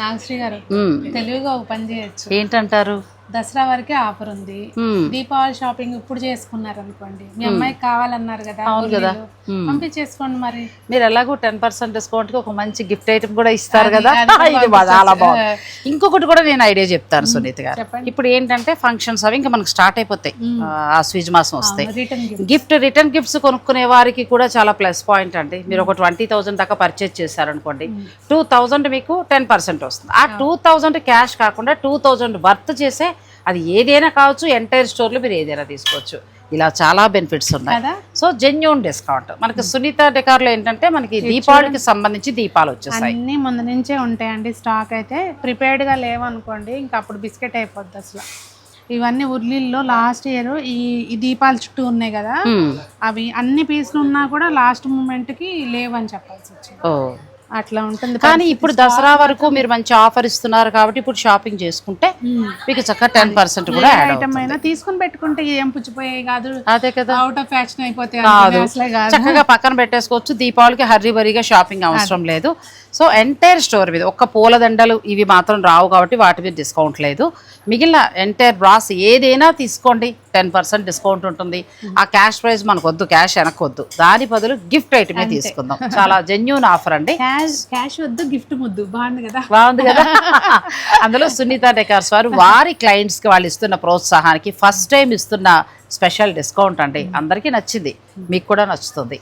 నాగశ్రీ గారు తెలివిగా ఒక పని చేయొచ్చు. ఏంటంటారు? దసరా వరకే ఆఫర్ ఉంది. దీపావళి షాపింగ్ ఇప్పుడు చేసుకున్నారు అనుకోండి, మీ అమ్మాయికి కావాలన్నారు కదా, అవును కదా, పంపించేసుకోండి. మరి మీరు ఎలాగో 10% డిస్కౌంట్ కి ఒక మంచి గిఫ్ట్ ఐటమ్ కూడా ఇస్తారు కదా, ఇది చాలా బాగుంది. ఇంకొకటి కూడా నేను ఐడియా చెప్తాను సునీత గారు. ఇప్పుడు ఏంటంటే ఫంక్షన్స్ అవి ఇంకా మనకు స్టార్ట్ అయిపోతాయి, ఆ స్విజ్ మాసం వస్తాయి. రిటర్న్ గిఫ్ట్స్ కొనుక్కునే వారికి కూడా చాలా ప్లస్ పాయింట్ అండి. మీరు ఒక 20,000 దాకా పర్చేజ్ చేశారనుకోండి, 2,000 మీకు 10% వస్తుంది. ఆ 2,000 క్యాష్ కాకుండా 2,000 వర్త్ చేసే, అది ఏదైనా కావచ్చు, ఎంటైర్ స్టోర్లో మీరు ఏదైనా తీసుకోవచ్చు. ఇలా చాలా బెనిఫిట్స్ ఉన్నాయి. సో జెన్యూన్ డిస్కౌంట్ మనకి సునీత డెకార్లో ఏంటంటే మనకి దీపావళికి సంబంధించి దీపాలు వచ్చేసాయి, అన్ని ముందు నుంచే ఉంటాయండి. స్టాక్ అయితే ప్రిపేర్డ్గా లేవనుకోండి, ఇంకా అప్పుడు బిస్కెట్ అయిపోద్ది అసలు. ఇవన్నీ ఉర్లీల్లో లాస్ట్ ఇయర్ ఈ దీపాల చుట్టూ ఉన్నాయి కదా, అవి అన్ని పీసులు ఉన్నా కూడా లాస్ట్ మూమెంట్కి లేవని చెప్పాల్సి వచ్చింది. అట్లా ఉంటుంది. కానీ ఇప్పుడు దసరా వరకు మీరు మంచి ఆఫర్ ఇస్తున్నారు కాబట్టి ఇప్పుడు షాపింగ్ చేసుకుంటే మీకు చక్కగా 10% కూడా ఐటమ్ అయినా తీసుకుని పెట్టుకుంటే ఏం పుచ్చిపోయాయి కాదు. అదే కదా, అవుట్ ఆఫ్ ఫ్యాషన్ అయిపోతాయి. చక్కగా పక్కన పెట్టేసుకోవచ్చు. దీపావళికి హర్రీ బరీగా షాపింగ్ అవసరం లేదు. సో ఎంటైర్ స్టోర్ మీద ఒక్క పూలదండలు ఇవి మాత్రం రావు కాబట్టి వాటి మీద డిస్కౌంట్ లేదు. మిగిలిన ఎంటైర్ బ్రాస్ ఏదైనా తీసుకోండి, 10% డిస్కౌంట్ ఉంటుంది. ఆ క్యాష్ ప్రైస్ మనకు వద్దు, క్యాష్ వెనక్కొద్దు, దాని బదులు గిఫ్ట్ ఐటమే తీసుకుందాం. చాలా జెన్యూన్ ఆఫర్ అండి. క్యాష్ వద్దు, గిఫ్ట్ ముద్దు. బాగుంది కదా, బాగుంది కదా. అందులో సునీత డెకార్స్ వారు వారి క్లయింట్స్కి వాళ్ళు ఇస్తున్న ప్రోత్సాహానికి ఫస్ట్ టైం ఇస్తున్న స్పెషల్ డిస్కౌంట్ అండి. అందరికీ నచ్చింది, మీకు కూడా నచ్చుతుంది.